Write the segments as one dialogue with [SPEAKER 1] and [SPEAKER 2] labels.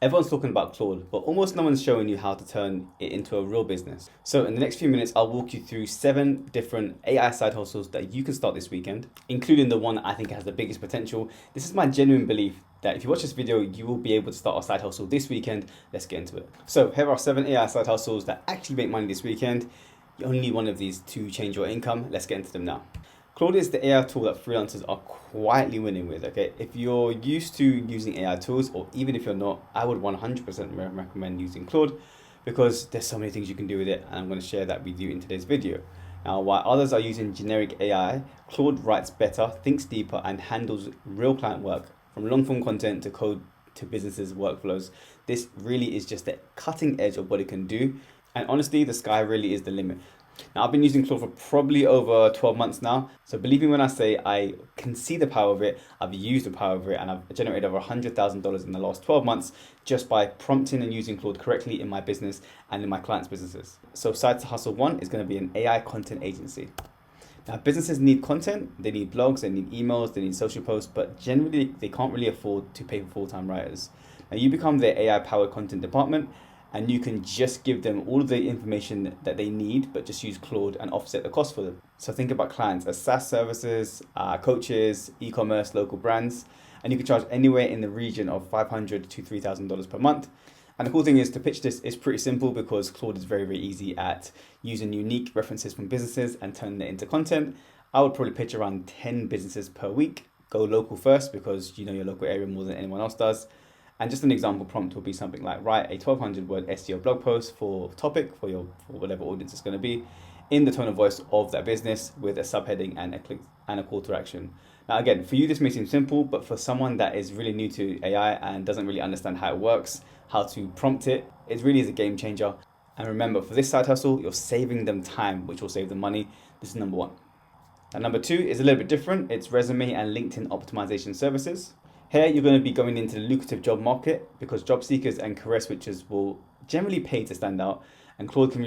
[SPEAKER 1] Everyone's talking about Claude, but almost no one's showing you how to turn it into a real business. So in the next few minutes, I'll walk you through 7 different AI side hustles that you can start this weekend, including the one I think has the biggest potential. This is my genuine belief that if you watch this video, you will be able to start a side hustle this weekend. Let's get into it. So here are 7 AI side hustles that actually make money this weekend. You only need one of these to change your income. Let's get into them now. Claude is the AI tool that freelancers are quietly winning with, okay? If you're used to using AI tools, or even if you're not, I would 100% recommend using Claude because there's so many things you can do with it, and I'm going to share that with you in today's video. Now, while others are using generic AI, Claude writes better, thinks deeper, and handles real client work, from long-form content to code to businesses' workflows. This really is just the cutting edge of what it can do, and honestly, the sky really is the limit. Now, I've been using Claude for probably over 12 months now. So believe me when I say I can see the power of it, I've used the power of it, and I've generated over $100,000 in the last 12 months just by prompting and using Claude correctly in my business and in my clients' businesses. So side hustle 1 is going to be an AI content agency. Now, businesses need content, they need blogs, they need emails, they need social posts, but generally they can't really afford to pay for full-time writers. Now, you become their AI-powered content department, and you can just give them all of the information that they need, but just use Claude and offset the cost for them. So think about clients as SaaS services, coaches, e-commerce, local brands, and you can charge anywhere in the region of $500 to $3,000 per month. And the cool thing is to pitch this is pretty simple because Claude is very, very easy at using unique references from businesses and turning it into content. I would probably pitch around 10 businesses per week. Go local first because you know your local area more than anyone else does. And just an example prompt will be something like, write a 1,200 word SEO blog post for topic for whatever audience it's going to be in the tone of voice of that business with a subheading and a click and a call to action. Now, again, for you, this may seem simple, but for someone that is really new to AI and doesn't really understand how it works, how to prompt it, it really is a game changer. And remember, for this side hustle, you're saving them time, which will save them money. This is number 1. And number 2 is a little bit different. It's resume and LinkedIn optimization services. Here, you're going to be going into the lucrative job market because job seekers and career switchers will generally pay to stand out, and Claude can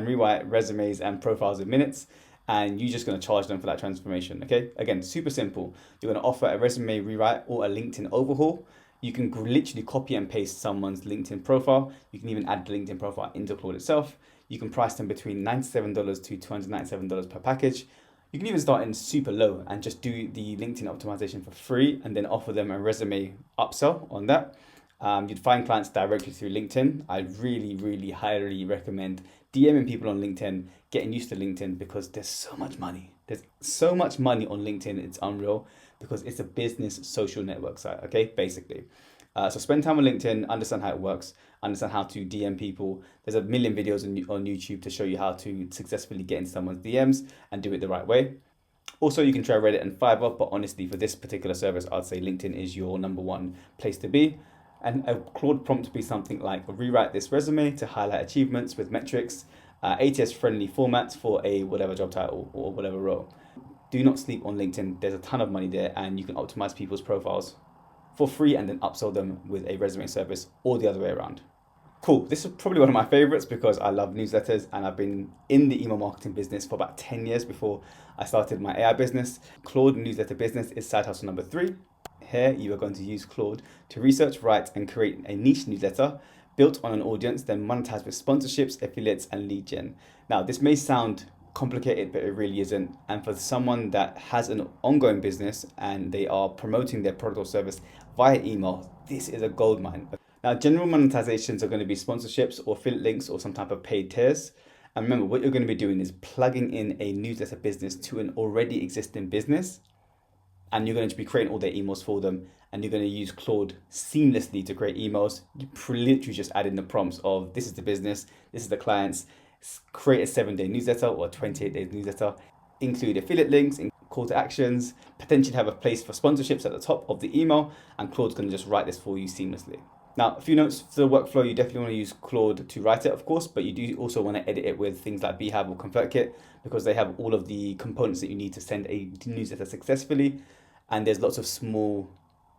[SPEAKER 1] rewrite resumes and profiles in minutes, and you're just going to charge them for that transformation. Okay, again, super simple. You're going to offer a resume rewrite or a LinkedIn overhaul. You can literally copy and paste someone's LinkedIn profile. You can even add the LinkedIn profile into Claude itself. You can price them between $97 to $297 per package. You can even start in super low and just do the LinkedIn optimization for free and then offer them a resume upsell on that. You'd find clients directly through LinkedIn. I really, really highly recommend DMing people on LinkedIn, getting used to LinkedIn because there's so much money. There's so much money on LinkedIn, it's unreal because it's a business social network site, okay, basically. So spend time on LinkedIn, understand how it works, understand how to DM people. There's a million videos on YouTube to show you how to successfully get into someone's DMs and do it the right way. Also, you can try Reddit and Fiverr, but honestly, for this particular service, I'd say LinkedIn is your number 1 place to be. And a Claude prompt would be something like, rewrite this resume to highlight achievements with metrics, ATS-friendly formats for a whatever job title or whatever role. Do not sleep on LinkedIn. There's a ton of money there, and you can optimize people's profiles for free and then upsell them with a resume service or the other way around. Cool. This is probably one of my favorites because I love newsletters and I've been in the email marketing business for about 10 years before I started my AI business. Claude newsletter business is side hustle number 3. Here you are going to use Claude to research, write and create a niche newsletter built on an audience, then monetize with sponsorships, affiliates and lead gen. Now, this may sound complicated, but it really isn't. And for someone that has an ongoing business and they are promoting their product or service via email, this is a goldmine. Now, general monetizations are going to be sponsorships or affiliate links or some type of paid tiers. And remember, what you're going to be doing is plugging in a newsletter business to an already existing business. And you're going to be creating all their emails for them. And you're going to use Claude seamlessly to create emails. You literally just add in the prompts of this is the business, this is the clients, create a 7-day newsletter or a 28-day newsletter, include affiliate links, call to actions, potentially have a place for sponsorships at the top of the email, and Claude's going to just write this for you seamlessly. Now, a few notes for the workflow. You definitely want to use Claude to write it, of course, but you do also want to edit it with things like Beehive or ConvertKit because they have all of the components that you need to send a newsletter successfully. And there's lots of small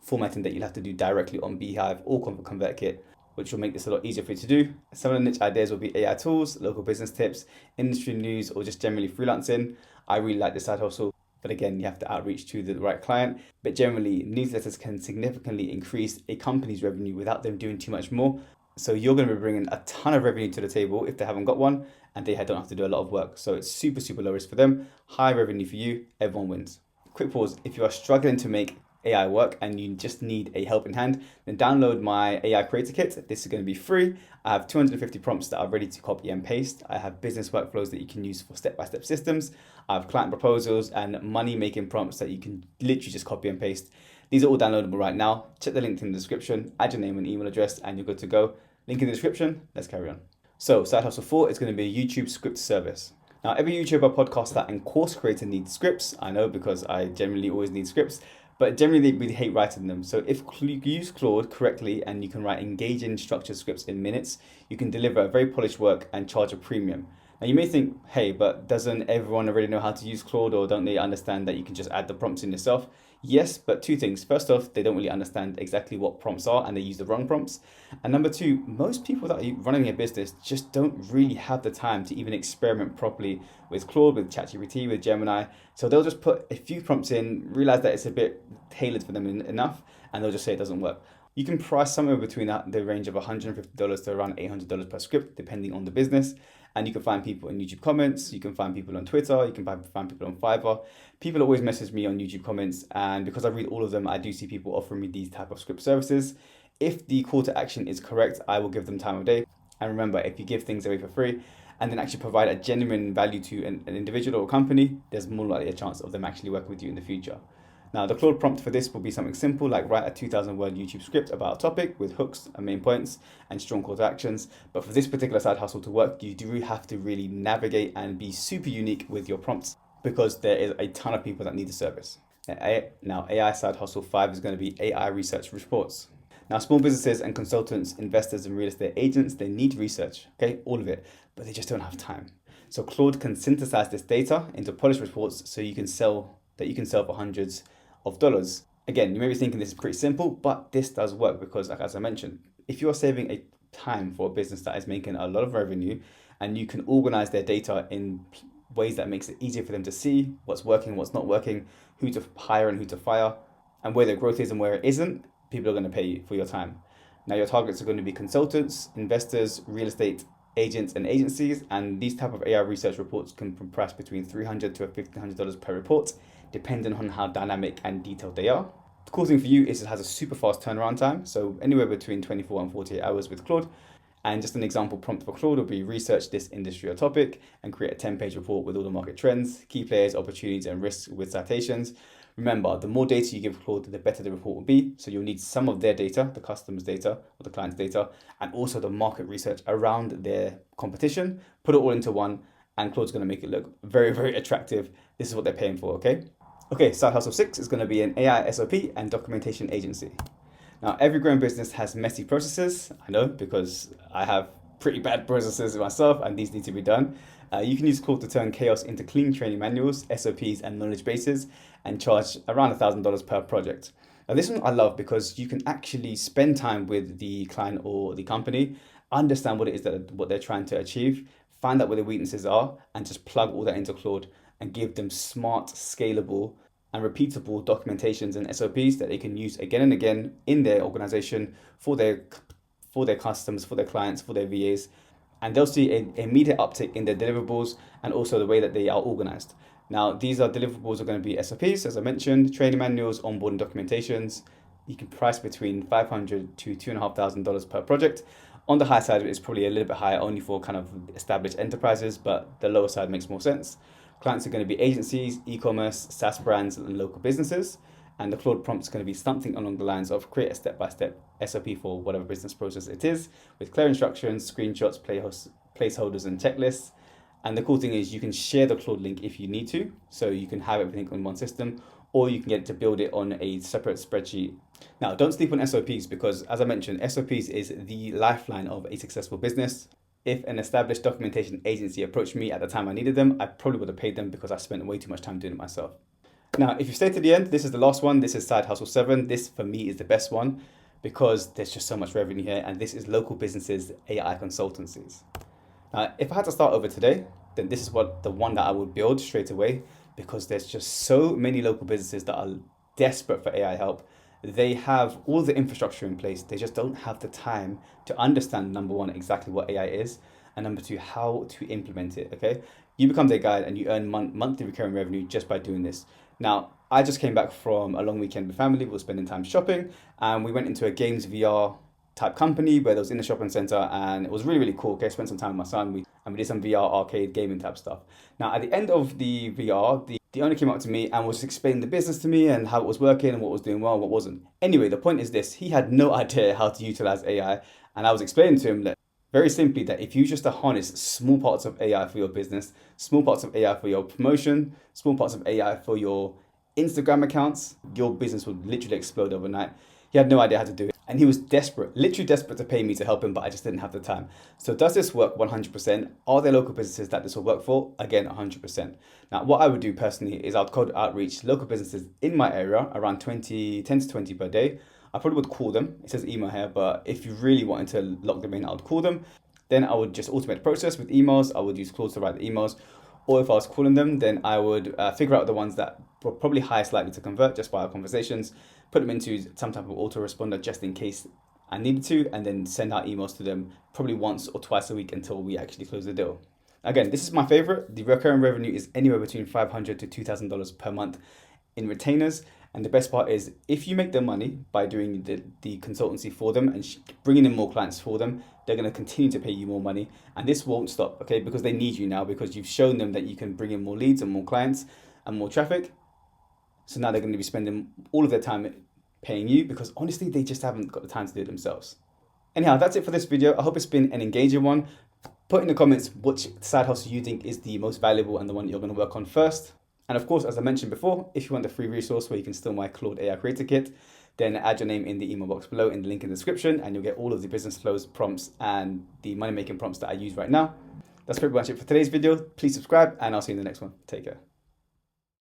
[SPEAKER 1] formatting that you'll have to do directly on Beehive or ConvertKit, which will make this a lot easier for you to do. Some of the niche ideas will be AI tools, local business tips, industry news, or just generally freelancing. I really like this side hustle. But again, you have to outreach to the right client. But generally, newsletters can significantly increase a company's revenue without them doing too much more. So you're going to be bringing a ton of revenue to the table if they haven't got one, and they don't have to do a lot of work. So it's super, super low risk for them, high revenue for you, everyone wins. Quick pause. If you are struggling to make AI work and you just need a helping hand, then download my AI Creator Kit. This is going to be free. I have 250 prompts that are ready to copy and paste. I have business workflows that you can use for step-by-step systems. I have client proposals and money-making prompts that you can literally just copy and paste. These are all downloadable right now. Check the link in the description, add your name and email address, and you're good to go. Link in the description. Let's carry on. So Side Hustle 4 is going to be a YouTube script service. Now, every YouTuber, podcaster, and course creator needs scripts. I know, because I generally always need scripts, but generally they really hate writing them. So if you use Claude correctly and you can write engaging, structured scripts in minutes, you can deliver a very polished work and charge a premium. Now you may think, hey, but doesn't everyone already know how to use Claude, or don't they understand that you can just add the prompts in yourself? Yes, but two things. First off, they don't really understand exactly what prompts are and they use the wrong prompts. And number two, most people that are running a business just don't really have the time to even experiment properly with Claude, with ChatGPT, with Gemini. So they'll just put a few prompts in, realize that it's a bit tailored for them enough, and they'll just say it doesn't work. You can price somewhere between the range of $150 to around $800 per script, depending on the business. And you can find people in YouTube comments, you can find people on Twitter, you can find people on Fiverr. People always message me on YouTube comments, and because I read all of them, I do see people offering me these type of script services. If the call to action is correct, I will give them time of day. And remember, if you give things away for free and then actually provide a genuine value to an individual or a company, there's more likely a chance of them actually working with you in the future. Now, the Claude prompt for this will be something simple, like write a 2,000 word YouTube script about a topic with hooks and main points and strong call to actions. But for this particular side hustle to work, you do have to really navigate and be super unique with your prompts, because there is a ton of people that need the service. Now, AI Side Hustle 5 is going to be AI research reports. Now, small businesses and consultants, investors and real estate agents, they need research, okay, all of it, but they just don't have time. So Claude can synthesize this data into polished reports so you can sell for hundreds of dollars. Again, you may be thinking this is pretty simple, but this does work because, like, as I mentioned, if you're saving a time for a business that is making a lot of revenue and you can organize their data in ways that makes it easier for them to see what's working, what's not working, who to hire and who to fire, and where their growth is and where it isn't, people are going to pay you for your time. Now, your targets are going to be consultants, investors, real estate agents and agencies, and these type of AI research reports can price between $300 to $1,500 per report, depending on how dynamic and detailed they are. The cool thing for you is it has a super fast turnaround time, so anywhere between 24 and 48 hours with Claude. And just an example prompt for Claude will be research this industry or topic and create a 10-page report with all the market trends, key players, opportunities, and risks with citations. Remember, the more data you give Claude, the better the report will be. So you'll need some of their data, the customer's data or the client's data, and also the market research around their competition. Put it all into one, and Claude's going to make it look very, very attractive. This is what they're paying for, okay? Okay, Side Hustle 6 is going to be an AI SOP and documentation agency. Now, every growing business has messy processes. I know, because I have pretty bad processes myself, and these need to be done. You can use Claude to turn chaos into clean training manuals, SOPs, and knowledge bases, and charge around $1,000 per project. Now, this one I love because you can actually spend time with the client or the company, understand what it is what they're trying to achieve, find out where the weaknesses are, and just plug all that into Claude and give them smart, scalable, and repeatable documentations and SOPs that they can use again and again in their organization for their customers, for their clients, for their VAs. And they'll see an immediate uptick in their deliverables and also the way that they are organized. Now, these deliverables are going to be SOPs, as I mentioned, training manuals, onboarding documentations. You can price between $500 to $2,500 per project. On the high side, it's probably a little bit higher only for kind of established enterprises, but the lower side makes more sense. Clients are going to be agencies, e-commerce, SaaS brands, and local businesses. And the Claude prompt is going to be something along the lines of create a step-by-step SOP for whatever business process it is, with clear instructions, screenshots, placeholders, and checklists. And the cool thing is you can share the Claude link if you need to, so you can have everything on one system, or you can get it to build it on a separate spreadsheet. Now, don't sleep on SOPs because, as I mentioned, SOPs is the lifeline of a successful business. If an established documentation agency approached me at the time I needed them, I probably would have paid them because I spent way too much time doing it myself. Now, if you stay to the end, this is the last one. This is Side Hustle 7. This, for me, is the best one because there's just so much revenue here, and this is local businesses, AI consultancies. Now, if I had to start over today, then this is the one that I would build straight away because there's just so many local businesses that are desperate for AI help. They have all the infrastructure in place. They just don't have the time to understand, number one, exactly what AI is, and number two, how to implement it. Okay, you become their guide and you earn monthly recurring revenue just by doing this. Now, I just came back from a long weekend with family. We were spending time shopping, and we went into a games VR type company where there was in the shopping center, and it was really, really cool. Okay, I spent some time with my son. We did some VR arcade gaming type stuff. Now, at the end of the VR, the owner came up to me and was explaining the business to me and how it was working and what was doing well and what wasn't. Anyway, the point is this: he had no idea how to utilize AI, and I was explaining to him that very simply that if you just harness small parts of AI for your business, small parts of AI for your promotion, small parts of AI for your Instagram accounts, your business would literally explode overnight. He had no idea how to do it. And he was desperate, literally desperate to pay me to help him, but I just didn't have the time. So does this work? 100%. Are there local businesses that this will work for? Again, 100%. Now, what I would do personally is I'd cold outreach local businesses in my area, around 10 to 20 per day. I probably would call them. It says email here, but if you really wanted to lock them in, I would call them. Then I would just automate the process with emails. I would use Claude to write the emails. Or if I was calling them, then I would figure out the ones that were probably highest likely to convert just by our conversations, put them into some type of autoresponder just in case I needed to, and then send out emails to them probably once or twice a week until we actually close the deal. Again, this is my favorite. The recurring revenue is anywhere between $500 to $2,000 per month in retainers. And the best part is if you make them money by doing the consultancy for them and bringing in more clients for them, they're going to continue to pay you more money. And this won't stop, okay? Because they need you now, because you've shown them that you can bring in more leads and more clients and more traffic. So now they're going to be spending all of their time paying you, because honestly, they just haven't got the time to do it themselves. Anyhow, that's it for this video. I hope it's been an engaging one. Put in the comments which side hustle you think is the most valuable and the one you're going to work on first. And of course, as I mentioned before, if you want the free resource where you can steal my Claude AI Creator Kit, then add your name in the email box below in the link in the description, and you'll get all of the business flows prompts and the money-making prompts that I use right now. That's pretty much it for today's video. Please subscribe, and I'll see you in the next one. Take care.